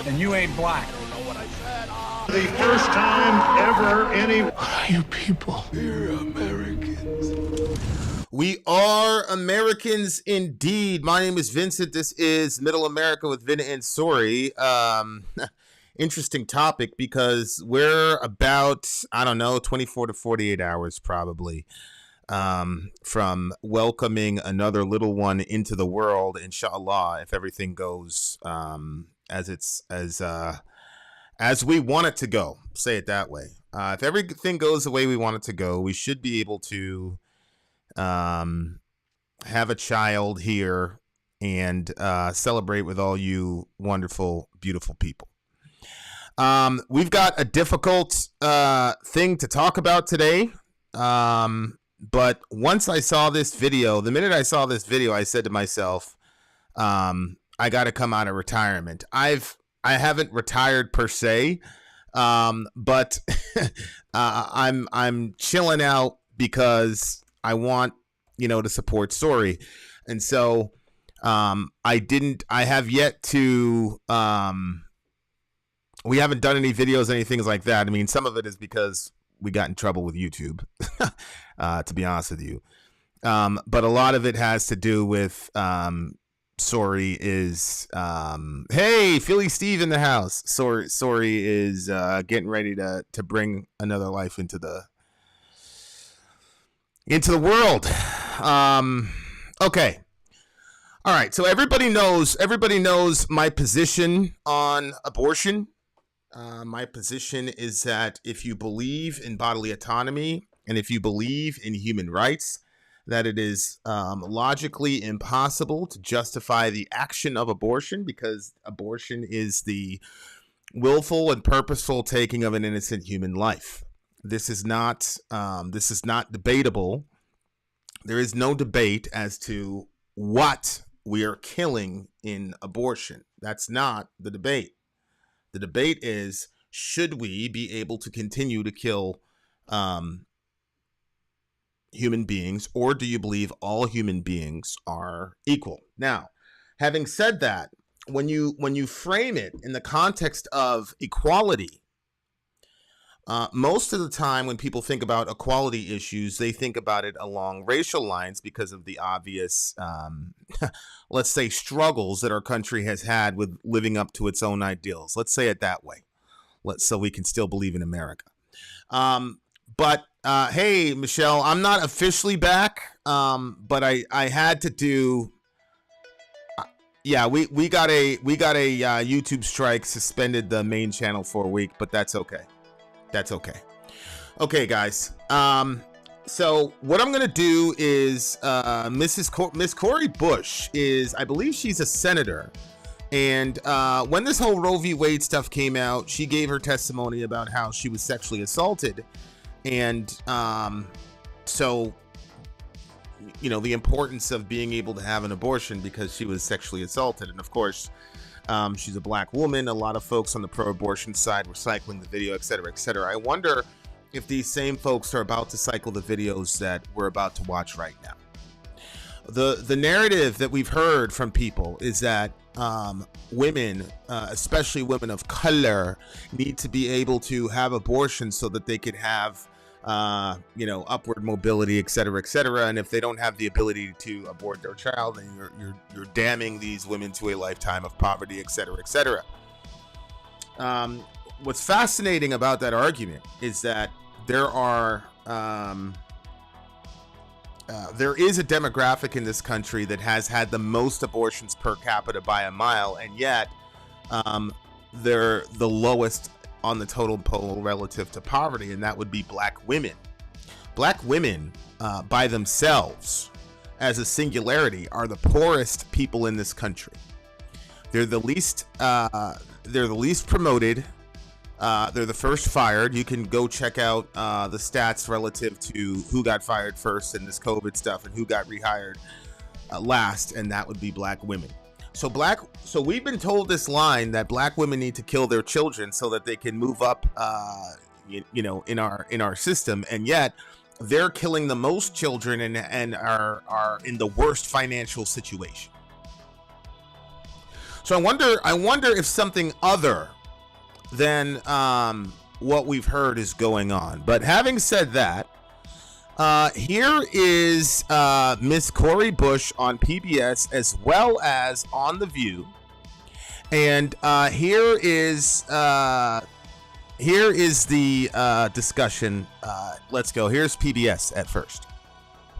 And you ain't black. The first time ever any... What are you people? We're Americans. We are Americans indeed. My name is Vincent. This is Middle America with Vin and Sori. Interesting topic because we're about, 24 to 48 hours probably from welcoming another little one into the world, inshallah, if everything goes as we want it to go. Say it that way. If everything goes the way we want it to go, we should be able to have a child here and celebrate with all you wonderful, beautiful people. We've got a difficult thing to talk about today. But once I saw this video, the minute I saw this video, I said to myself, I got to come out of retirement. I haven't retired per se, but I'm chilling out because I want, to support Sori. And so I have yet to, we haven't done any videos, any things like that. I mean, some of it is because we got in trouble with YouTube, to be honest with you. But a lot of it has to do with Sori is, hey, Philly Steve in the house. Sori is getting ready to bring another life into the world. Okay. All right. So everybody knows my position on abortion. My position is that if you believe in bodily autonomy and if you believe in human rights, that it is logically impossible to justify the action of abortion, because abortion is the willful and purposeful taking of an innocent human life. This is not debatable. There is no debate as to what we are killing in abortion. That's not the debate. The debate is, should we be able to continue to kill human beings, or do you believe all human beings are equal? Now, having said that, when you frame it in the context of equality, most of the time when people think about equality issues, they think about it along racial lines because of the obvious, let's say, struggles that our country has had with living up to its own ideals. Let's say it that way. So we can still believe in America. But hey, Michelle, I'm not officially back, but I had to do. Yeah, we got a YouTube strike, suspended the main channel for a week, but that's okay. That's okay. Okay, guys. So what I'm gonna do is Miss Cori Bush is, I believe she's a senator. And when this whole Roe v. Wade stuff came out, she gave her testimony about how she was sexually assaulted. And so, the importance of being able to have an abortion because she was sexually assaulted. And of course, she's a black woman. A lot of folks on the pro-abortion side were cycling the video, et cetera, et cetera. I wonder if these same folks are about to cycle the videos that we're about to watch right now. The narrative that we've heard from people is that women, especially women of color, need to be able to have abortions so that they could have upward mobility, et cetera, et cetera. And if they don't have the ability to abort their child, then you're damning these women to a lifetime of poverty, et cetera, et cetera. What's fascinating about that argument is that there is a demographic in this country that has had the most abortions per capita by a mile, and yet they're the lowest on the total poll relative to poverty, and that would be black women. Black women by themselves, as a singularity, are the poorest people in this country. They're the least promoted. They're the first fired. You can go check out the stats relative to who got fired first in this COVID stuff and who got rehired last, and that would be black women. So we've been told this line that black women need to kill their children so that they can move up, in our system, and yet they're killing the most children and are in the worst financial situation. So I wonder if something other than what we've heard is going on. But having said that, here is Miss Cori Bush on PBS as well as on The View, and here is the discussion. Let's go. Here's PBS at first.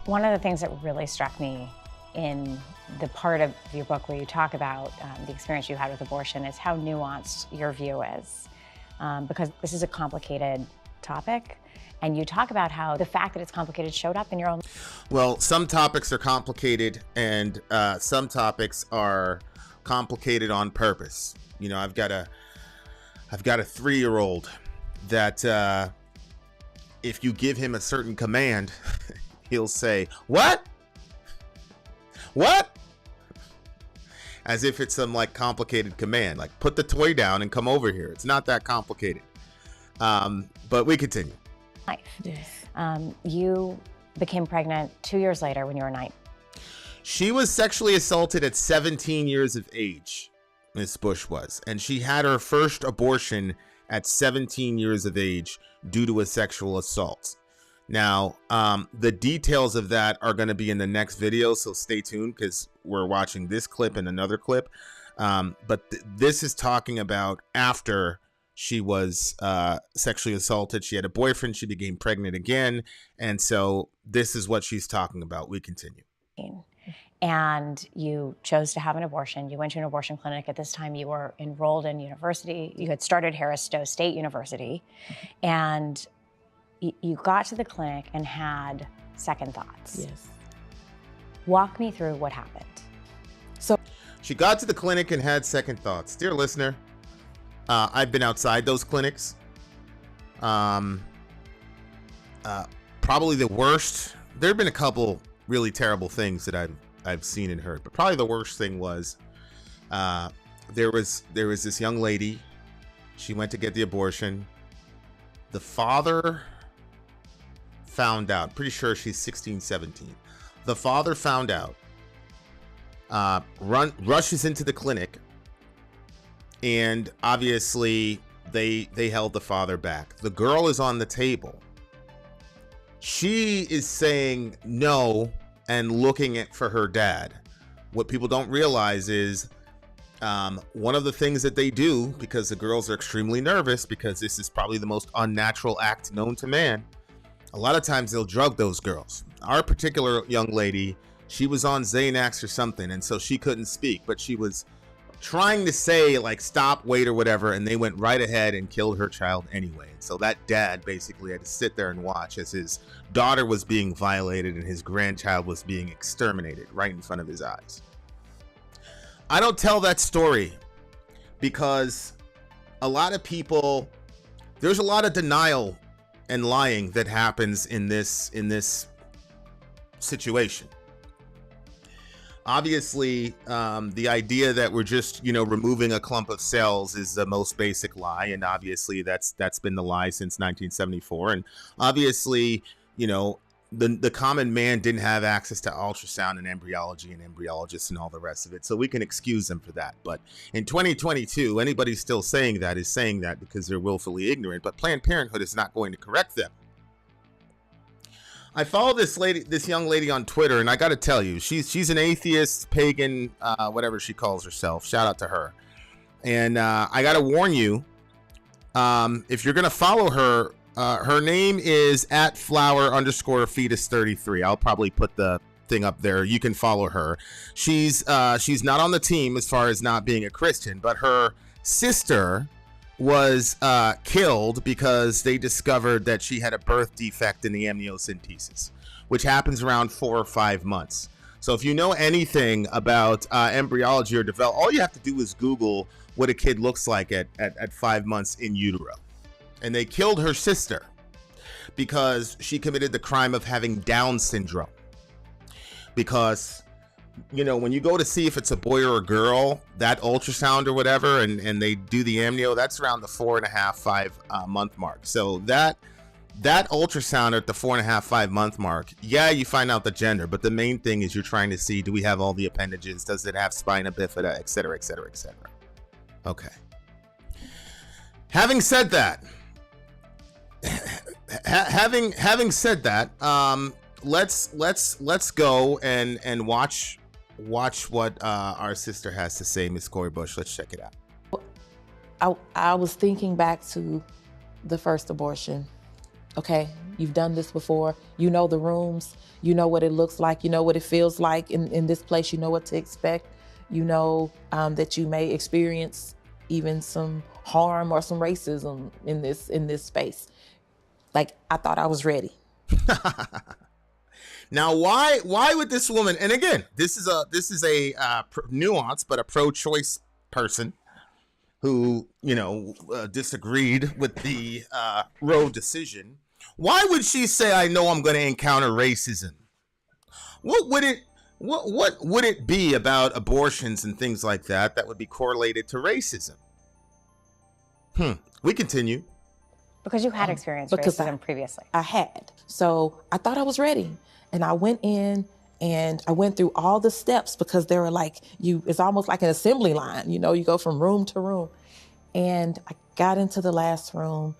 One of the things that really struck me in the part of your book where you talk about the experience you had with abortion is how nuanced your view is, because this is a complicated topic. And you talk about how the fact that it's complicated showed up in your own. Well, some topics are complicated, and some topics are complicated on purpose. You know, I've got a 3-year-old that if you give him a certain command, he'll say, "What? What?" As if it's some like complicated command, like put the toy down and come over here. It's not that complicated. But we continue. Life. Yes. You became pregnant 2 years later when you were 9. She was sexually assaulted at 17 years of age, Miss Bush was, and she had her first abortion at 17 years of age due to a sexual assault. Now, the details of that are going to be in the next video, so stay tuned because we're watching this clip and another clip. But this is talking about after she was sexually assaulted. She had a boyfriend. She became pregnant again. And so this is what she's talking about. We continue. And you chose to have an abortion. You went to an abortion clinic. At this time, you were enrolled in university. You had started Harris Stowe State University. And you got to the clinic and had second thoughts. Yes. Walk me through what happened. So she got to the clinic and had second thoughts. Dear listener, I've been outside those clinics. Probably the worst. There have been a couple really terrible things that I've seen and heard, but probably the worst thing was there was this young lady. She went to get the abortion. The father found out. Pretty sure she's 16, 17. The father found out. Rushes into the clinic. And obviously, they held the father back. The girl is on the table. She is saying no and looking for her dad. What people don't realize is one of the things that they do, because the girls are extremely nervous, because this is probably the most unnatural act known to man, a lot of times they'll drug those girls. Our particular young lady, she was on Xanax or something, and so she couldn't speak, but she was trying to say like stop, wait, or whatever, and they went right ahead and killed her child anyway. So that dad basically had to sit there and watch as his daughter was being violated and his grandchild was being exterminated right in front of his eyes. I don't tell that story because a lot of people, there's a lot of denial and lying that happens in this situation. Obviously, the idea that we're just, removing a clump of cells is the most basic lie. And obviously that's been the lie since 1974. And obviously, the common man didn't have access to ultrasound and embryology and embryologists and all the rest of it. So we can excuse them for that. But in 2022, anybody still saying that is saying that because they're willfully ignorant. But Planned Parenthood is not going to correct them. I follow this young lady on Twitter, and I got to tell you, she's an atheist, pagan, whatever she calls herself. Shout out to her. And I got to warn you, if you're going to follow her, her name is @flower_fetus33. I'll probably put the thing up there. You can follow her. She's not on the team as far as not being a Christian, but her sister was killed because they discovered that she had a birth defect in the amniocentesis, which happens around 4 or 5 months. So if you know anything about embryology or develop, all you have to do is Google what a kid looks like at 5 months in utero. And they killed her sister because she committed the crime of having Down syndrome. Because when you go to see if it's a boy or a girl, that ultrasound or whatever, and they do the amnio, that's around the 4.5, 5 month mark. So that that ultrasound at the 4.5, 5 month mark, yeah, you find out the gender, but the main thing is you're trying to see, do we have all the appendages? Does it have spina bifida, et cetera, et cetera, et cetera. Okay. Having said that, having said that, let's go and watch what our sister has to say, Miss Cori Bush. Let's check it out. I was thinking back to the first abortion. Okay, you've done this before. You know the rooms. You know what it looks like. You know what it feels like in this place. You know what to expect. You know that you may experience even some harm or some racism in this space. Like, I thought I was ready. Now, why would this woman? And again, this is a nuance, but a pro-choice person who disagreed with the Roe decision. Why would she say, "I know I'm going to encounter racism"? What would it be about abortions and things like that would be correlated to racism? We continue. Because you had experienced racism previously. I had. So I thought I was ready. And I went in and I went through all the steps because they were like, it's almost like an assembly line. You go from room to room. And I got into the last room.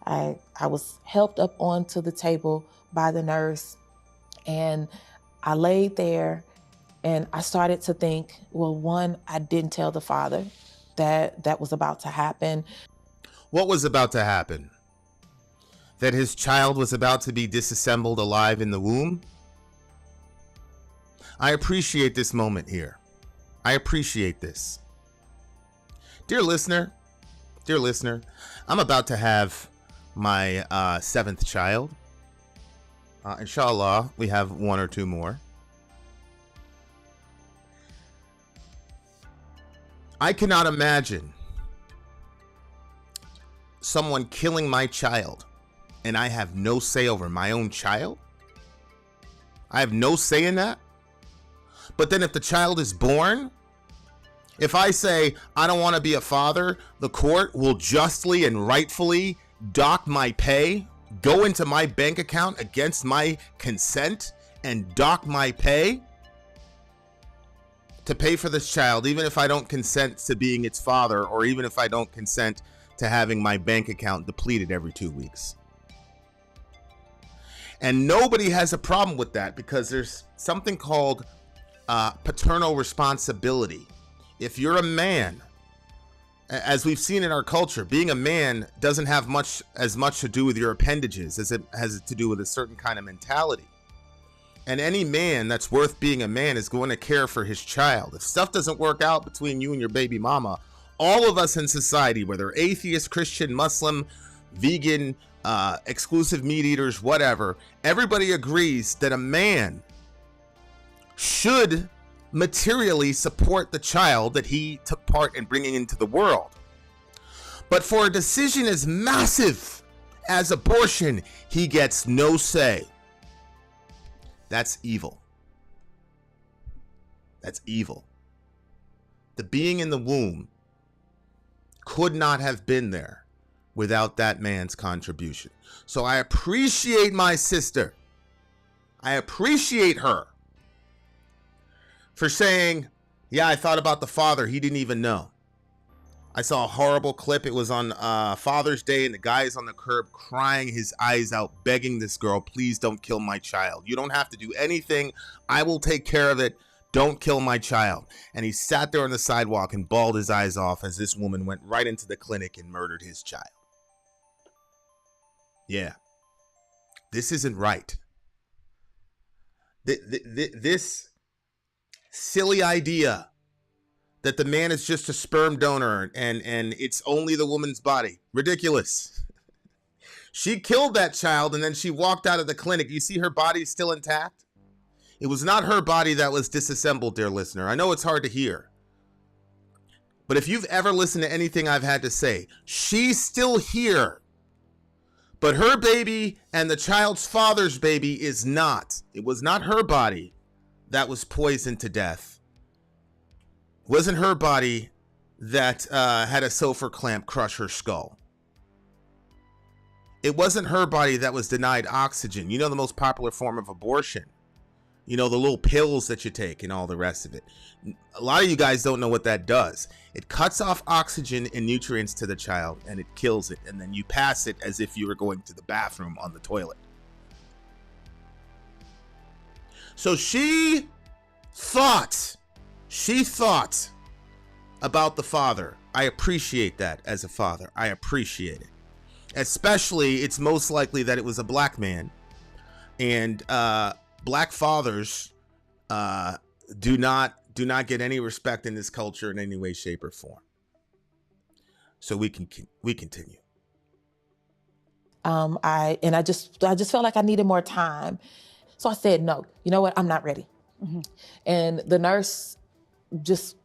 I was helped up onto the table by the nurse. And I laid there and I started to think, well, one, I didn't tell the father that was about to happen. What was about to happen? That his child was about to be disassembled alive in the womb? I appreciate this moment here. I appreciate this. Dear listener, I'm about to have my 7th child. Inshallah, we have 1 or 2 more. I cannot imagine someone killing my child and I have no say over my own child. I have no say in that. But then if the child is born, if I say I don't want to be a father, the court will justly and rightfully dock my pay, go into my bank account against my consent and dock my pay to pay for this child, even if I don't consent to being its father, or even if I don't consent to having my bank account depleted every 2 weeks. And nobody has a problem with that because there's something called paternal responsibility. If you're a man, as we've seen in our culture, being a man doesn't have as much to do with your appendages as it has to do with a certain kind of mentality. And any man that's worth being a man is going to care for his child. If stuff doesn't work out between you and your baby mama, all of us in society, whether atheist, Christian, Muslim, vegan, exclusive meat eaters, whatever, everybody agrees that a man should materially support the child that he took part in bringing into the world. But for a decision as massive as abortion, he gets no say. That's evil. That's evil. The being in the womb could not have been there without that man's contribution. So I appreciate my sister. I appreciate her for saying, yeah, I thought about the father. He didn't even know. I saw a horrible clip. It was on Father's Day, and the guy is on the curb crying his eyes out, begging this girl, please don't kill my child. You don't have to do anything. I will take care of it. Don't kill my child. And he sat there on the sidewalk and bawled his eyes off as this woman went right into the clinic and murdered his child. Yeah. This isn't right. This silly idea that the man is just a sperm donor and it's only the woman's body. Ridiculous. She killed that child and then she walked out of the clinic. You see her body still intact? It was not her body that was disassembled, dear listener. I know it's hard to hear. But if you've ever listened to anything I've had to say, she's still here. But her baby and the child's father's baby is not. It was not her body that was poisoned to death. It wasn't her body that had a sulfur clamp crush her skull. It wasn't her body that was denied oxygen. You know, the most popular form of abortion. You know, the little pills that you take and all the rest of it. A lot of you guys don't know what that does. It cuts off oxygen and nutrients to the child, and it kills it. And then you pass it as if you were going to the bathroom on the toilet. So she thought about the father. I appreciate that as a father. I appreciate it. Especially, it's most likely that it was a black man. And black fathers do not get any respect in this culture in any way, shape, or form. So we continue. I just felt like I needed more time. So I said, no, you know what? I'm not ready. Mm-hmm. And the nurse just,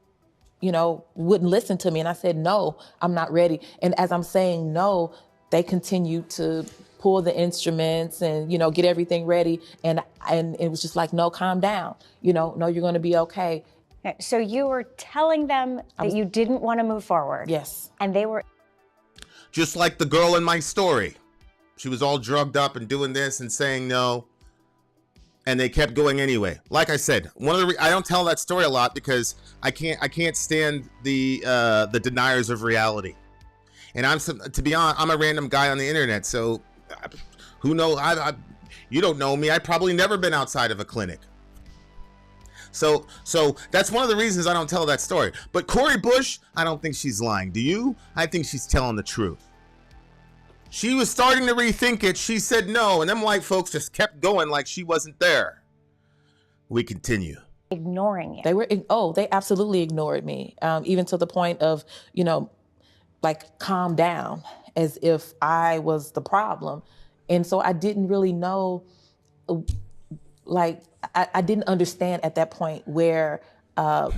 wouldn't listen to me. And I said, no, I'm not ready. And as I'm saying no, they continued to pull the instruments and, get everything ready. And it was just like, no, calm down. No, you're going to be okay. So you were telling them that you didn't want to move forward. Yes. And they were. Just like the girl in my story. She was all drugged up and doing this and saying no. And they kept going anyway. Like I said, I don't tell that story a lot because I can't stand the deniers of reality. And to be honest, I'm a random guy on the internet, so who knows? You don't know me. I've probably never been outside of a clinic. So that's one of the reasons I don't tell that story. But Cori Bush, I don't think she's lying. Do you? I think she's telling the truth. She was starting to rethink it. She said no, and them white folks just kept going like she wasn't there. We continue. Ignoring you. They absolutely ignored me, even to the point of, like calm down, as if I was the problem. And so I didn't really know, I didn't understand at that point where I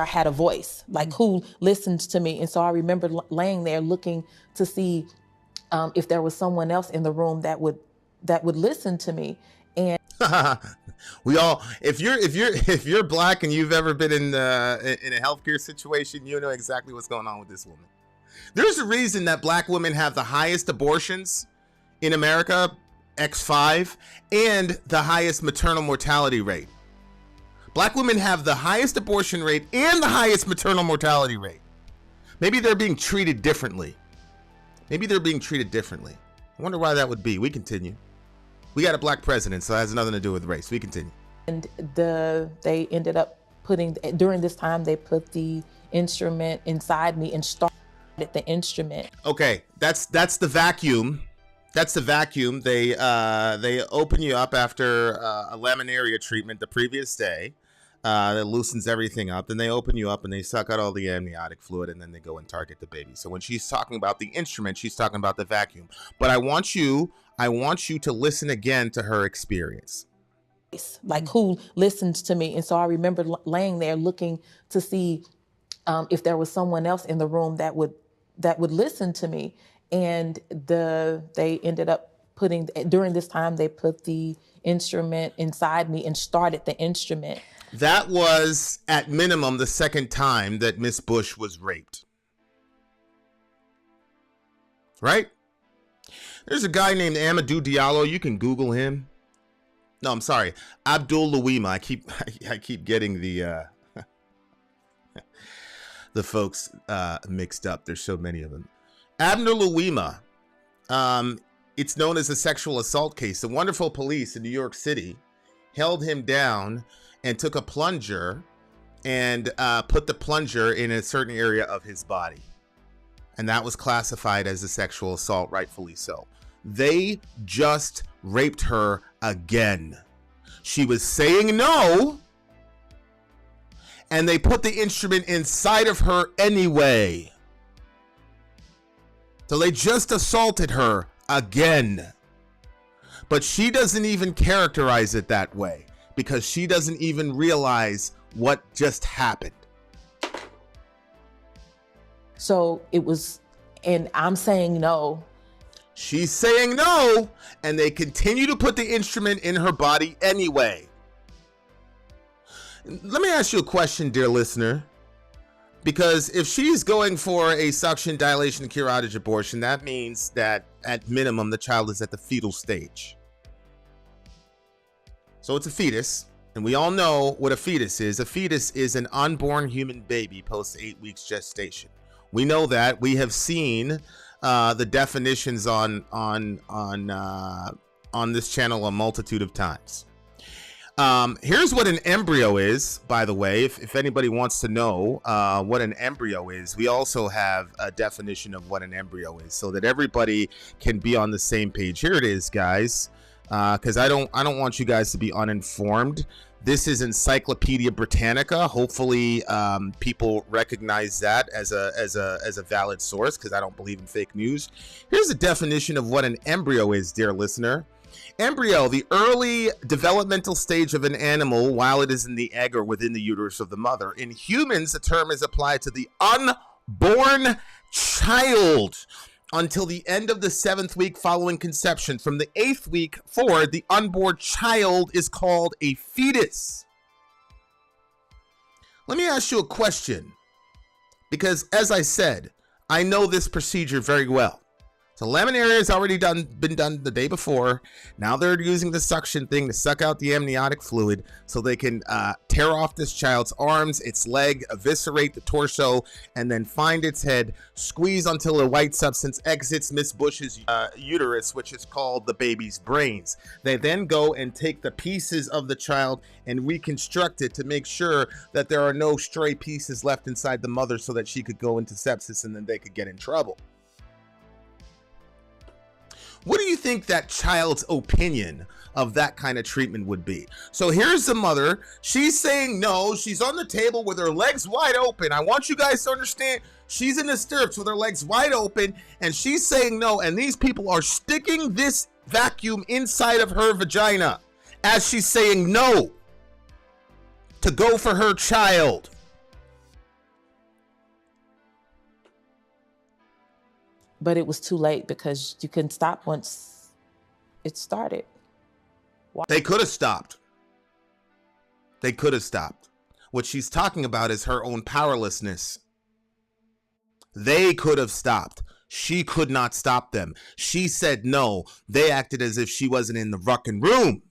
had a voice, like who listened to me. And so I remember laying there looking to see if there was someone else in the room that would listen to me. And we all, if you're black and you've ever been in a healthcare situation, you know exactly what's going on with this woman. There's a reason that black women have the highest abortions in America, X5, and the highest maternal mortality rate. Black women have the highest abortion rate and the highest maternal mortality rate. Maybe they're being treated differently. I wonder why that would be. We continue. We got a black president, so it has nothing to do with race. We continue. And they ended up during this time, they put the instrument inside me and started the instrument. Okay, that's the vacuum. That's the vacuum. They open you up after a laminaria treatment the previous day. That loosens everything up. Then they open you up and they suck out all the amniotic fluid, and then they go and target the baby. So when she's talking about the instrument, she's talking about the vacuum. But I want you to listen again to her experience. Like who listened to me. And so I remember laying there looking to see if there was someone else in the room that would listen to me. And they ended up during this time, they put the instrument inside me and started the instrument. That was, at minimum, the second time that Miss Bush was raped. Right? There's a guy named Amadou Diallo. You can Google him. No, I'm sorry. Abdul Louima. I keep getting the folks mixed up. There's so many of them. Abner Louima. It's known as a sexual assault case. The wonderful police in New York City held him down and took a plunger and put the plunger in a certain area of his body. And that was classified as a sexual assault, rightfully so. They just raped her again. She was saying no, and they put the instrument inside of her anyway. So they just assaulted her again. But she doesn't even characterize it that way because she doesn't even realize what just happened. So it was, and I'm saying no. She's saying no, and they continue to put the instrument in her body anyway. Let me ask you a question, dear listener. Because if she's going for a suction, dilation, curettage abortion, that means that at minimum the child is at the fetal stage. So it's a fetus, and we all know what a fetus is. A fetus is an unborn human baby post 8 weeks gestation. We know that. We have seen the definitions on this channel a multitude of times. Here's what an embryo is, by the way, if anybody wants to know what an embryo is. We also have a definition of what an embryo is so that everybody can be on the same page. Here it is, guys, because I don't want you guys to be uninformed. This is Encyclopedia Britannica. Hopefully people recognize that as a valid source, because I don't believe in fake news. Here's a definition of what an embryo is, dear listener. Embryo, the early developmental stage of an animal while it is in the egg or within the uterus of the mother. In humans, the term is applied to the unborn child until the end of the 7th week following conception. From the 8th week forward, the unborn child is called a fetus. Let me ask you a question, because as I said, I know this procedure very well. The laminaria has already been done the day before. Now they're using the suction thing to suck out the amniotic fluid so they can tear off this child's arms, its leg, eviscerate the torso, and then find its head, squeeze until a white substance exits Miss Bush's uterus, which is called the baby's brains. They then go and take the pieces of the child and reconstruct it to make sure that there are no stray pieces left inside the mother so that she could go into sepsis and then they could get in trouble. What do you think that child's opinion of that kind of treatment would be? So here's the mother. She's saying no. She's on the table with her legs wide open. I want you guys to understand. She's in the stirrups with her legs wide open, and she's saying no. And these people are sticking this vacuum inside of her vagina as she's saying no to go for her child. But it was too late because you couldn't stop once it started. They could have stopped. They could have stopped. What she's talking about is her own powerlessness. They could have stopped. She could not stop them. She said no. They acted as if she wasn't in the fucking room.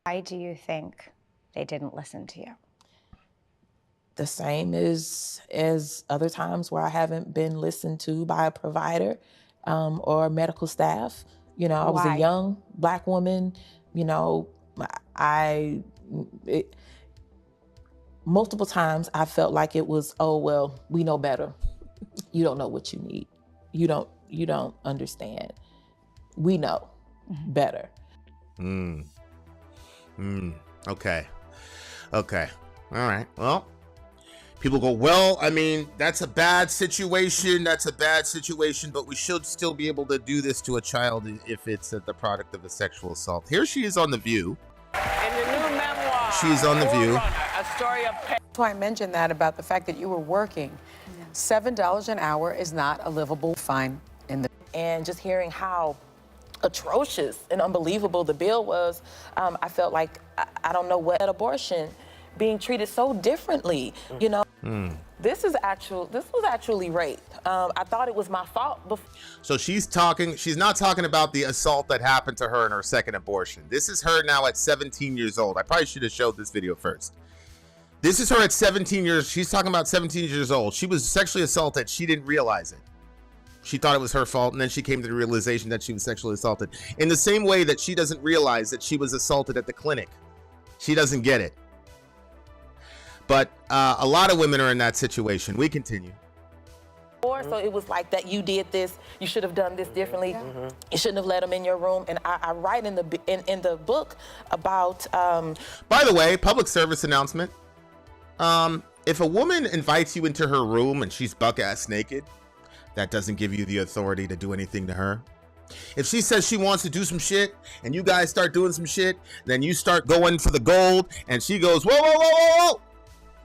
Why do you think they didn't listen to you? The same as other times where I haven't been listened to by a provider or medical staff. You know, I was a young Black woman. You know, multiple times I felt like it was, oh, well, we know better. You don't know what you need. You don't understand. We know better. Okay. All right. Well, people go, well, I mean, that's a bad situation. But we should still be able to do this to a child if it's the product of a sexual assault. Here she is on The View. In the new memoir, she's on The View. A story of pain. That's why I mentioned that about the fact that you were working. $7 an hour is not a livable fine in the. And just hearing how atrocious and unbelievable the bill was, I felt like I don't know what abortion being treated so differently, you know. This was actually rape. I thought it was my fault before. So she's not talking about the assault that happened to her in her second abortion. This is her now at 17 years old. I probably should have showed this video first. This is her at 17 years. She's talking about 17 years old. She was sexually assaulted. She didn't realize it. She thought it was her fault, and then she came to the realization that she was sexually assaulted. In the same way that she doesn't realize that she was assaulted at the clinic. She doesn't get it. But a lot of women are in that situation. We continue. So it was like that. You did this. You should have done this differently. You shouldn't have let them in your room. And I write in the book about. By the way, public service announcement. If a woman invites you into her room and she's buck-ass naked, that doesn't give you the authority to do anything to her. If she says she wants to do some shit and you guys start doing some shit, then you start going for the gold and she goes, whoa, whoa, whoa, whoa, whoa.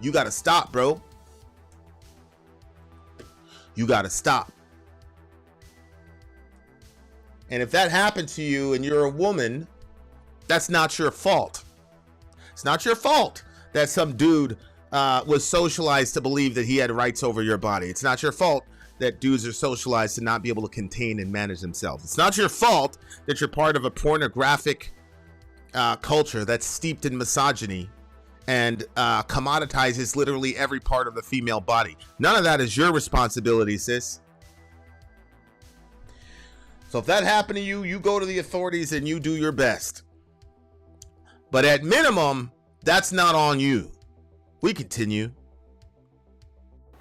You gotta stop, bro. You gotta stop. And if that happened to you and you're a woman, that's not your fault. It's not your fault that some dude was socialized to believe that he had rights over your body. It's not your fault that dudes are socialized to not be able to contain and manage themselves. It's not your fault that you're part of a pornographic culture that's steeped in misogyny and commoditizes literally every part of the female body. None of that is your responsibility, sis. So if that happened to you, you go to the authorities and you do your best. But at minimum, that's not on you. We continue.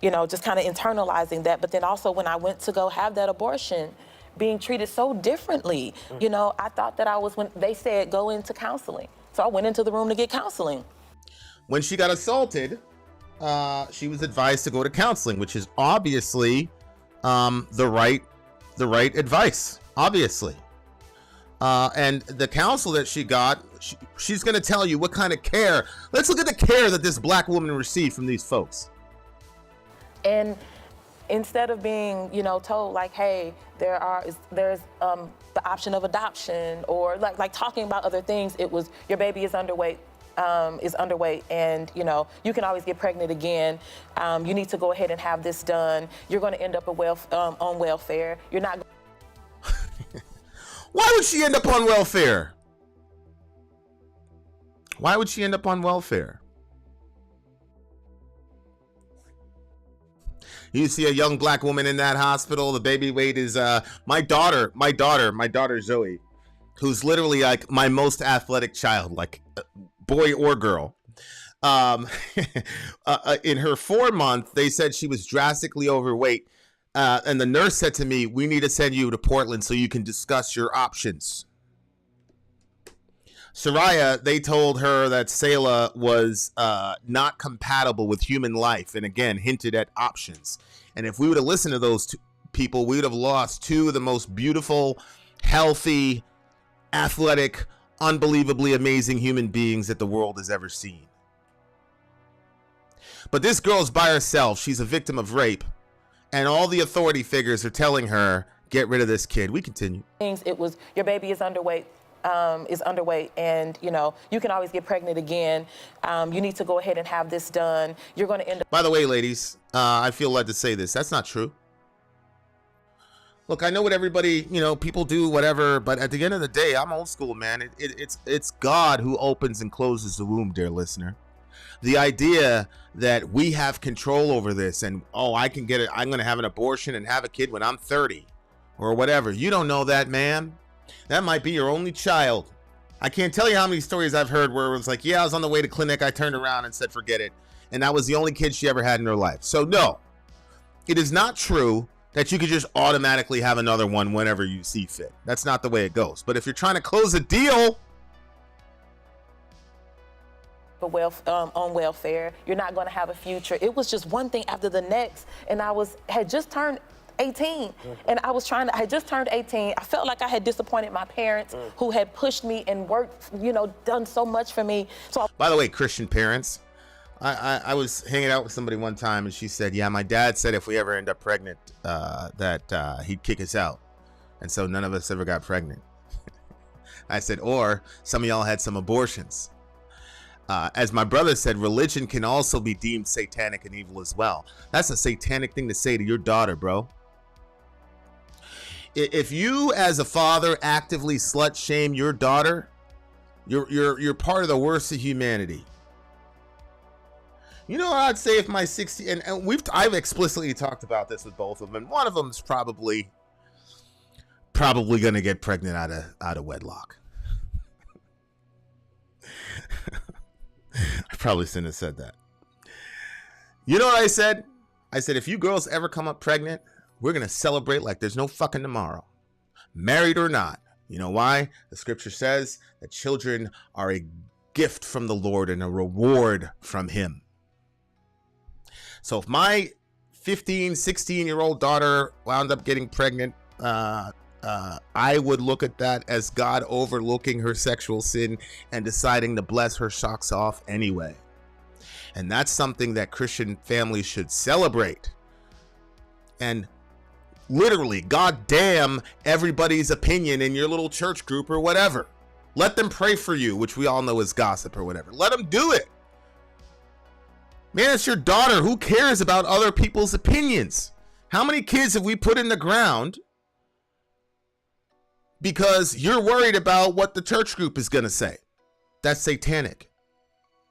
You know, just kind of internalizing that. But then also when I went to go have that abortion, being treated so differently. You know, I thought that I was, when they said go into counseling. So I went into the room to get counseling. When she got assaulted, she was advised to go to counseling, which is obviously the right advice, obviously. And the counsel that she got, she's going to tell you what kind of care. Let's look at the care that this black woman received from these folks. And instead of being, you know, told like, hey, there's the option of adoption, or like talking about other things, it was your baby is underweight, and you know you can always get pregnant again. You need to go ahead and have this done. You're going to end up on welfare. You're not. Why would she end up on welfare? Why would she end up on welfare? You see a young black woman in that hospital. The baby weight is my daughter Zoe, who's literally like my most athletic child, like boy or girl. In her 4-month, they said she was drastically overweight. And the nurse said to me, we need to send you to Portland so you can discuss your options. Soraya, they told her that Selah was not compatible with human life, and again, hinted at options. And if we would have listened to those two people, we would have lost two of the most beautiful, healthy, athletic, unbelievably amazing human beings that the world has ever seen. But this girl's by herself. She's a victim of rape. And all the authority figures are telling her, get rid of this kid. We continue. It was your baby is underweight, and you know you can always get pregnant again. You need to go ahead and have this done. You're going to end up. By the way, ladies, I feel led to say this. That's not true. Look, I know what everybody, you know, people do whatever, but at the end of the day, I'm old school, man. It's God who opens and closes the womb, dear listener. The idea that we have control over this and, oh, I can get it, I'm going to have an abortion and have a kid when I'm 30 or whatever. You don't know that, man. That might be your only child. I can't tell you how many stories I've heard where it was like, yeah, I was on the way to clinic. I turned around and said, forget it. And that was the only kid she ever had in her life. So no, it is not true that you could just automatically have another one whenever you see fit. That's not the way it goes. But if you're trying to close a deal, on welfare, you're not going to have a future. It was just one thing after the next, and I had just turned 18, and I had just turned 18. I felt like I had disappointed my parents who had pushed me and worked, you know, done so much for me. So by the way, Christian parents, I was hanging out with somebody one time and she said, yeah, my dad said if we ever end up pregnant, that he'd kick us out. And so none of us ever got pregnant. I said, or some of y'all had some abortions. As my brother said, religion can also be deemed satanic and evil as well. That's a satanic thing to say to your daughter, bro. If you as a father actively slut shame your daughter, you're part of the worst of humanity. You know what I'd say if my 60, and I've explicitly talked about this with both of them, and one of them is probably gonna get pregnant out of wedlock. I probably shouldn't have said that. You know what I said? I said, if you girls ever come up pregnant, we're going to celebrate like there's no fucking tomorrow. Married or not. You know why? The scripture says that children are a gift from the Lord and a reward from him. So if my 15, 16-year-old daughter wound up getting pregnant, I would look at that as God overlooking her sexual sin and deciding to bless her socks off anyway. And that's something that Christian families should celebrate. And literally, goddamn everybody's opinion in your little church group or whatever. Let them pray for you, which we all know is gossip or whatever. Let them do it. Man, it's your daughter. Who cares about other people's opinions? How many kids have we put in the ground because you're worried about what the church group is going to say? That's satanic.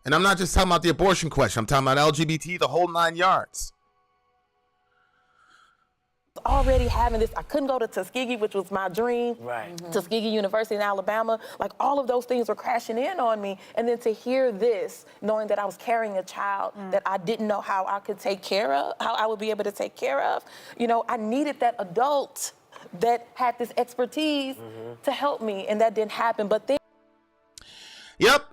And I'm not just talking about the abortion question. I'm talking about LGBT, the whole 9 yards. Already having this, I couldn't go to Tuskegee, which was my dream. Right. Tuskegee University in Alabama, like all of those things were crashing in on me. And then to hear this, knowing that I was carrying a child that I didn't know how I could take care of, how I would be able to take care of, you know, I needed that adult that had this expertise to help me, and that didn't happen. But then, yep.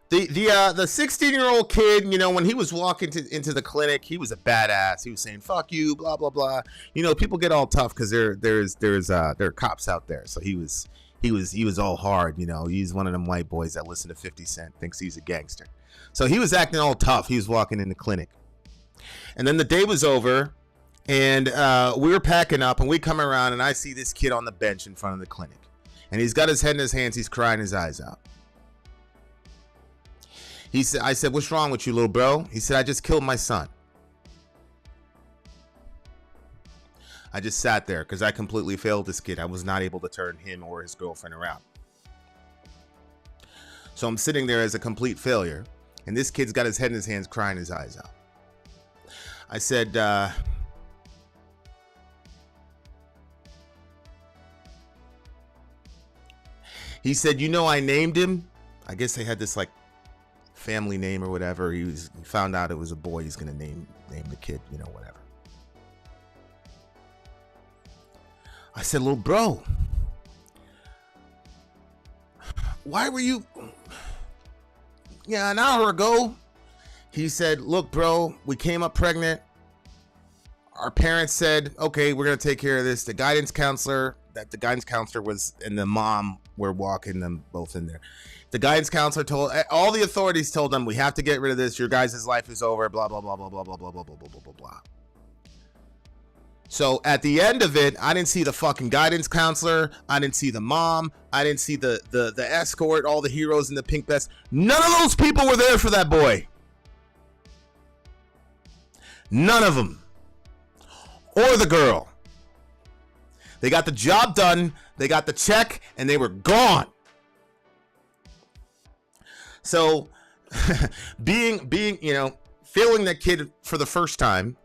The 16-year-old kid, you know, when he was walking into the clinic, he was a badass. He was saying "fuck you," blah blah blah. You know, people get all tough because there are cops out there. So he was all hard. You know, he's one of them white boys that listen to 50 Cent, thinks he's a gangster. So he was acting all tough. He was walking in the clinic, and then the day was over, and we were packing up, and we come around, and I see this kid on the bench in front of the clinic, and he's got his head in his hands. He's crying his eyes out. I said, "What's wrong with you, little bro?" He said, "I just killed my son." I just sat there because I completely failed this kid. I was not able to turn him or his girlfriend around. So I'm sitting there as a complete failure. And this kid's got his head in his hands, crying his eyes out. I said, he said, "You know, I named him." I guess they had this like family name or whatever. He found out it was a boy. He's gonna name the kid, you know, whatever. I said, "Little bro, why were you?" "Yeah, an hour ago." He said, "Look, bro, we came up pregnant. Our parents said, okay, we're gonna take care of this. The guidance counselor was, and the mom were walking them both in there. The guidance counselor told, all the authorities told them, we have to get rid of this. Your guys' life is over, blah, blah, blah, blah, blah, blah, blah, blah, blah, blah, blah, blah, blah. So at the end of it, I didn't see the fucking guidance counselor. I didn't see the mom. I didn't see the escort, all the heroes in the pink vests. None of those people were there for that boy. None of them. Or the girl. They got the job done. They got the check and they were gone. So being, you know, failing that kid for the first time,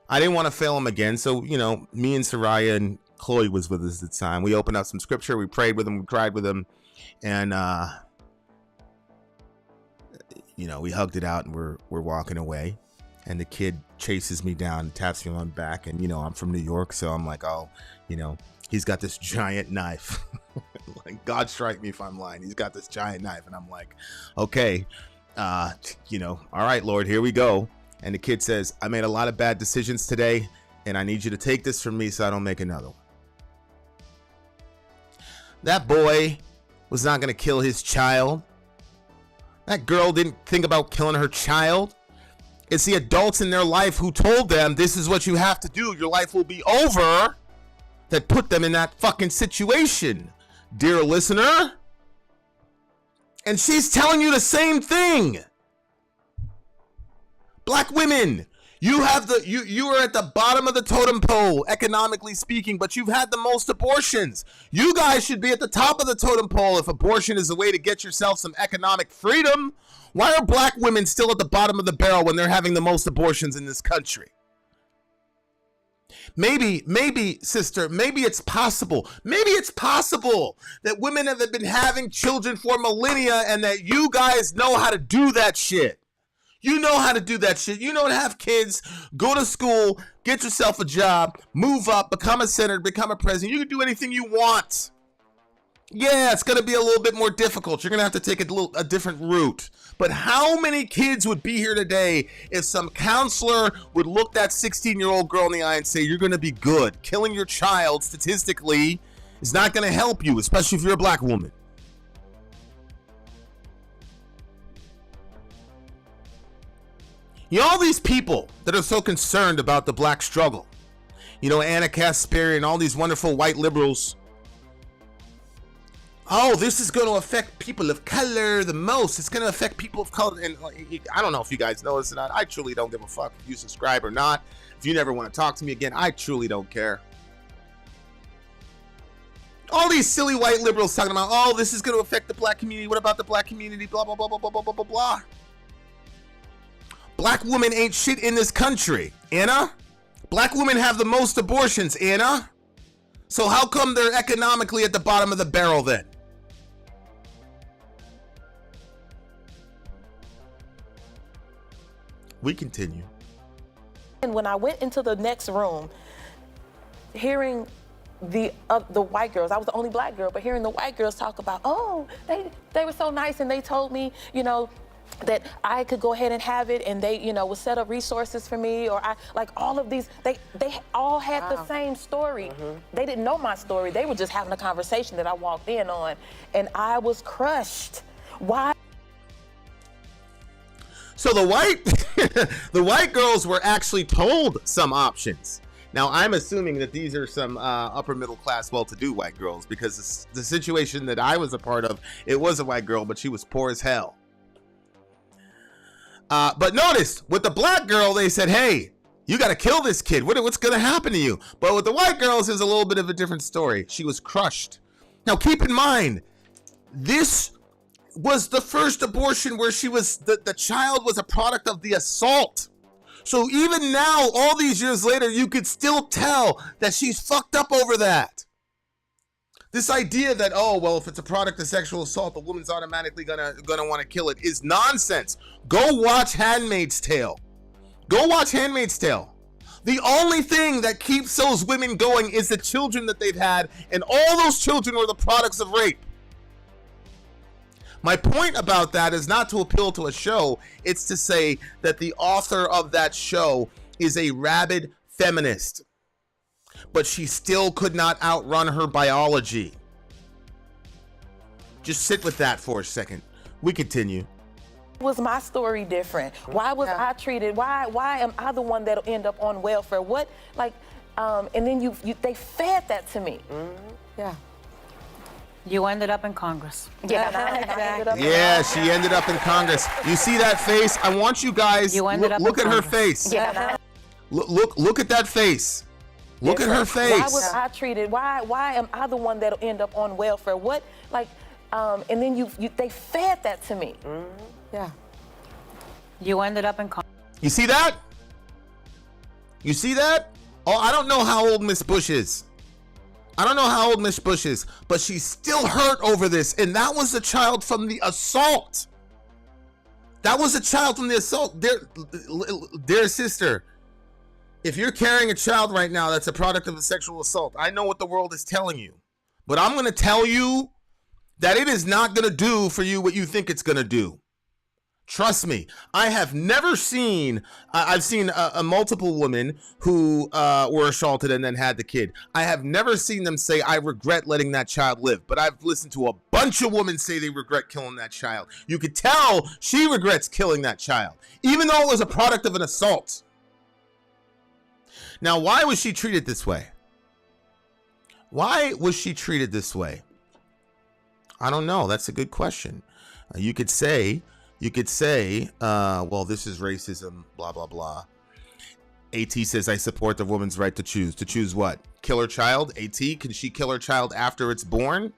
I didn't want to fail him again. So, you know, me and Soraya and Chloe was with us at the time. We opened up some scripture. We prayed with him. We cried with him. And, you know, we hugged it out and we're walking away. And the kid chases me down and taps me on the back. And, you know, I'm from New York. So I'm like, oh, you know, he's got this giant knife. Like, God strike me if I'm lying. He's got this giant knife. And I'm like, okay, you know, all right, Lord, here we go. And the kid says, I made a lot of bad decisions today, and I need you to take this from me so I don't make another one. That boy was not going to kill his child. That girl didn't think about killing her child. It's the adults in their life who told them this is what you have to do. Your life will be over, that put them in that fucking situation, dear listener. And she's telling you the same thing. Black women, you have you are at the bottom of the totem pole, economically speaking, but you've had the most abortions. You guys should be at the top of the totem pole if abortion is a way to get yourself some economic freedom. Why are black women still at the bottom of the barrel when they're having the most abortions in this country? Maybe, sister, maybe it's possible. Maybe it's possible that women have been having children for millennia and that you guys know how to do that shit. You know how to do that shit. You know how to have kids, go to school, get yourself a job, move up, become a senator, become a president. You can do anything you want. Yeah, it's going to be a little bit more difficult. You're going to have to take a different route. But how many kids would be here today if some counselor would look that 16-year-old girl in the eye and say, you're going to be good. Killing your child statistically is not going to help you, especially if you're a black woman. You know, all these people that are so concerned about the black struggle, you know, Anna Kasperi and all these wonderful white liberals, oh, this is going to affect people of color the most. It's going to affect people of color. And I don't know if you guys know this or not. I truly don't give a fuck if you subscribe or not. If you never want to talk to me again, I truly don't care. All these silly white liberals talking about, oh, this is going to affect the black community. What about the black community? Blah, blah, blah, blah, blah, blah, blah, blah, blah. Black women ain't shit in this country, Anna. Black women have the most abortions, Anna. So how come they're economically at the bottom of the barrel then? We continue. And when I went into the next room, hearing the white girls, I was the only black girl, but hearing the white girls talk about, oh, they were so nice, and they told me, you know, that I could go ahead and have it, and they, you know, would set up resources for me, or I, like all of these, they all had the same story. They didn't know my story. They were just having a conversation that I walked in on, and I was crushed. Why? So the white girls were actually told some options. Now, I'm assuming that these are some upper middle class, well-to-do white girls, because the situation that I was a part of, it was a white girl, but she was poor as hell. But notice, with the black girl, they said, hey, you got to kill this kid. What's going to happen to you? But with the white girls, it was a little bit of a different story. She was crushed. Now, keep in mind, this was the first abortion where she was, the child was a product of the assault. So even now, all these years later, you could still tell that she's fucked up over that. This idea that, oh, well, if it's a product of sexual assault, the woman's automatically gonna want to kill it is nonsense. Go watch Handmaid's Tale. Go watch Handmaid's Tale. The only thing that keeps those women going is the children that they've had, and all those children were the products of rape. My point about that is not to appeal to a show, it's to say that the author of that show is a rabid feminist. But she still could not outrun her biology. Just sit with that for a second. We continue. Was my story different? Why was I treated? Why am I the one that'll end up on welfare? What, like, and then they fed that to me. Yeah. You ended up in Congress. Yeah, she ended up in Congress. You see that face? I want you guys look at her face. Yeah. Look at that face. Look at her face. Why was I treated? Why am I the one that'll end up on welfare? What, like, and then they fed that to me. Yeah. You ended up in Congress. You see that? You see that? Oh, I don't know how old Miss Bush is. I don't know how old Miss Bush is, but she's still hurt over this. And that was a child from the assault. That was a child from the assault. Dear sister, if you're carrying a child right now that's a product of a sexual assault, I know what the world is telling you. But I'm going to tell you that it is not going to do for you what you think it's going to do. Trust me, I have never seen, I've seen a multiple women who were assaulted and then had the kid. I have never seen them say, I regret letting that child live. But I've listened to a bunch of women say they regret killing that child. You could tell she regrets killing that child, even though it was a product of an assault. Now, why was she treated this way? Why was she treated this way? I don't know. That's a good question. You could say, well, this is racism, blah, blah, blah. AT says, I support the woman's right to choose. To choose what? Kill her child? AT, can she kill her child after it's born?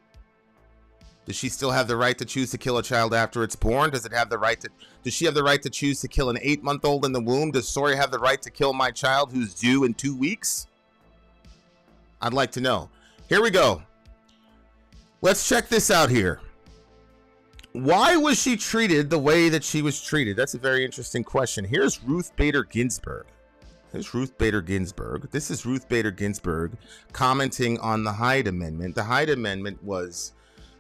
Does she still have the right to choose to kill a child after it's born? Does she have the right to choose to kill an 8-month-old in the womb? Does Sori have the right to kill my child who's due in 2 weeks? I'd like to know. Here we go. Let's check this out here. Why was she treated the way that she was treated? That's a very interesting question. Here's Ruth Bader Ginsburg. This is Ruth Bader Ginsburg commenting on the Hyde Amendment. The Hyde Amendment was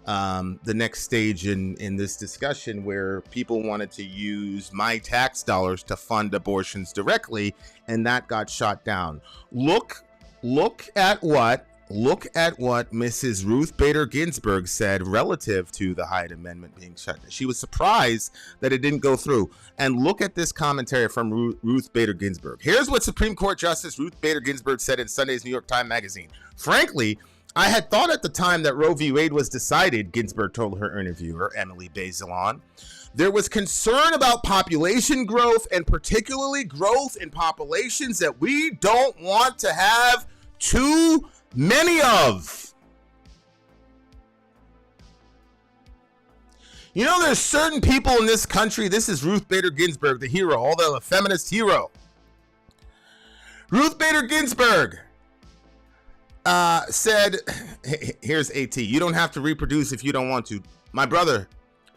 the next stage in this discussion where people wanted to use my tax dollars to fund abortions directly, and that got shot down. Look at what Mrs. Ruth Bader Ginsburg said relative to the Hyde Amendment being shut down. She was surprised that it didn't go through. And look at this commentary from Ruth Bader Ginsburg. Here's what Supreme Court Justice Ruth Bader Ginsburg said in Sunday's New York Times Magazine. Frankly, I had thought at the time that Roe v. Wade was decided, Ginsburg told her interviewer, Emily Bazelon, there was concern about population growth, and particularly growth in populations that we don't want to have too many of. You know, there's certain people in this country, this is Ruth Bader Ginsburg, the hero, although a feminist hero. Ruth Bader Ginsburg said, here's AT, you don't have to reproduce if you don't want to. My brother,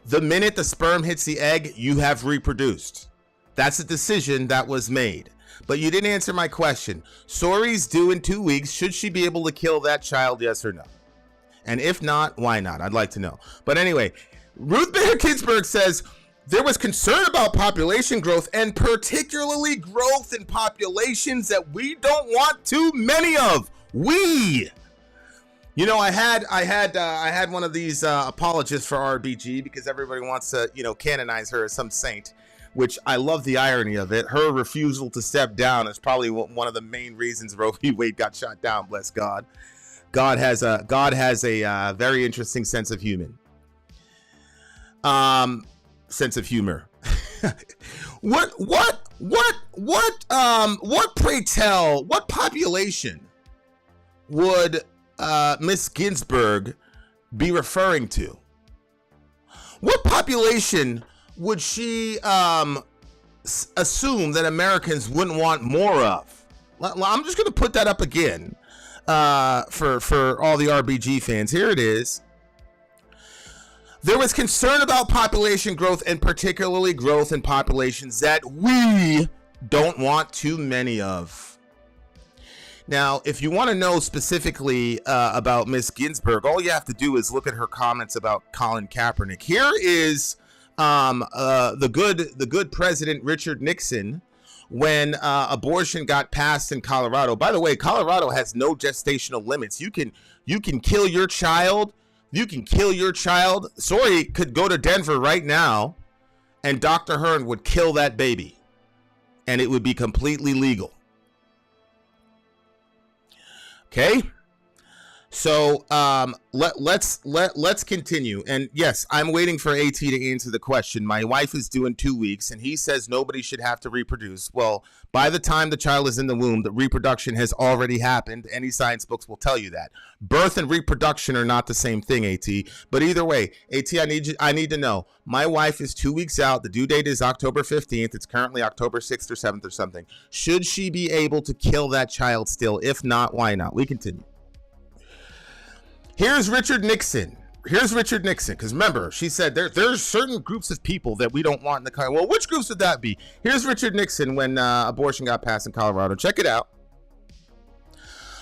the minute the sperm hits the egg, you have reproduced. That's a decision that was made. But you didn't answer my question. Sori's due in 2 weeks. Should she be able to kill that child, yes or no? And if not, why not? I'd like to know. But anyway, Ruth Bader Ginsburg says there was concern about population growth, and particularly growth in populations that we don't want too many of. We. You know, I had one of these apologists for RBG because everybody wants to, canonize her as some saint, which I love the irony of it. Her refusal to step down is probably one of the main reasons Roe v. Wade got shot down. Bless God. God has a very interesting sense of humor. Pray tell, what population would Miss Ginsburg be referring to? What population would she assume that Americans wouldn't want more of? I'm just going to put that up again for all the RBG fans. Here it is. There was concern about population growth, and particularly growth in populations that we don't want too many of. Now, if you want to know specifically about Miss Ginsburg, all you have to do is look at her comments about Colin Kaepernick. Here is the good President Richard Nixon when abortion got passed in Colorado. By the way, Colorado has no gestational limits. You can kill your child. You can kill your child. Sori could go to Denver right now, and Dr. Hearn would kill that baby, and it would be completely legal. Okay, so let's continue. And yes, I'm waiting for AT to answer the question. My wife is due in 2 weeks, and he says nobody should have to reproduce. Well, by the time the child is in the womb, the reproduction has already happened. Any science books will tell you that. Birth and reproduction are not the same thing, AT. But either way, AT, I need to know. My wife is 2 weeks out. The due date is October 15th. It's currently October 6th or 7th or something. Should she be able to kill that child still? If not, why not? We continue. Here's Richard Nixon. Because remember, she said there's certain groups of people that we don't want in the country. Well, which groups would that be? Here's Richard Nixon when abortion got passed in Colorado. Check it out.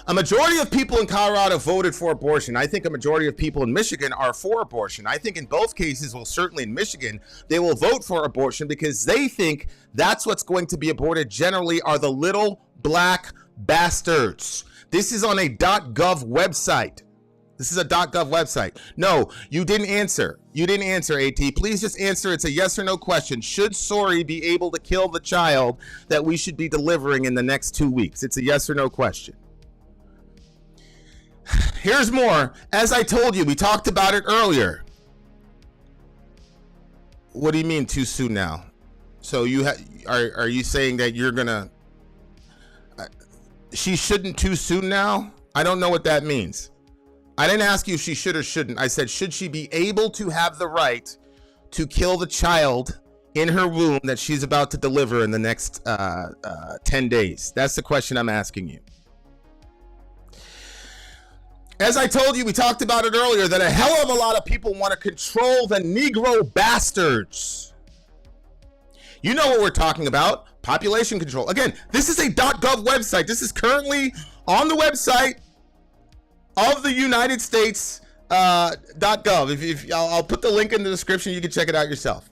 A majority of people in Colorado voted for abortion. I think a majority of people in Michigan are for abortion. I think in both cases, well, certainly in Michigan, they will vote for abortion because they think that's what's going to be aborted generally are the little black bastards. This is on a .gov website. This is a .gov website. No, you didn't answer. AT. Please just answer. It's a yes or no question. Should Sori be able to kill the child that we should be delivering in the next 2 weeks? It's a yes or no question. Here's more. As I told you, we talked about it earlier. What do you mean too soon now? So are you saying that you're gonna? She shouldn't too soon now? I don't know what that means. I didn't ask you if she should or shouldn't. I said, should she be able to have the right to kill the child in her womb that she's about to deliver in the next 10 days? That's the question I'm asking you. As I told you, we talked about it earlier, that a hell of a lot of people want to control the Negro bastards. You know what we're talking about. Population control. Again, this is a .gov website. This is currently on the website of the United States .gov. I'll put the link in the description. You can check it out yourself.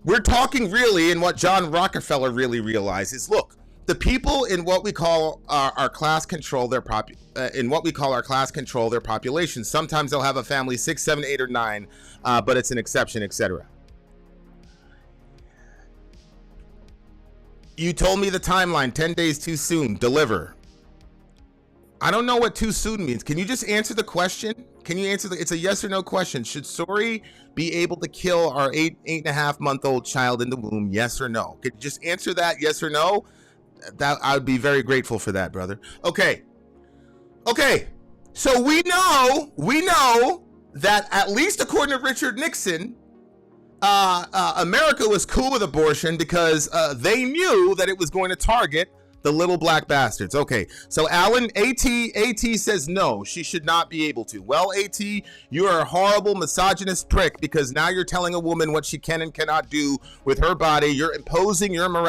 We're talking really, and what John Rockefeller really realized is, look, the people in what we call our class control their population. Sometimes they'll have a family 6, 7, 8, or 9, but it's an exception, etc. You told me the timeline, 10 days too soon, deliver. I don't know what too soon means. Can you just answer the question? Can you answer it's a yes or no question. Should Sori be able to kill our 8.5-month-old child in the womb? Yes or no? Could you just answer that yes or no? That I would be very grateful for that, brother. Okay. So we know that at least according to Richard Nixon, America was cool with abortion because they knew that it was going to target the little black bastards. Okay, so Alan, AT says no, she should not be able to. Well, AT, you are a horrible misogynist prick because now you're telling a woman what she can and cannot do with her body. You're imposing your morality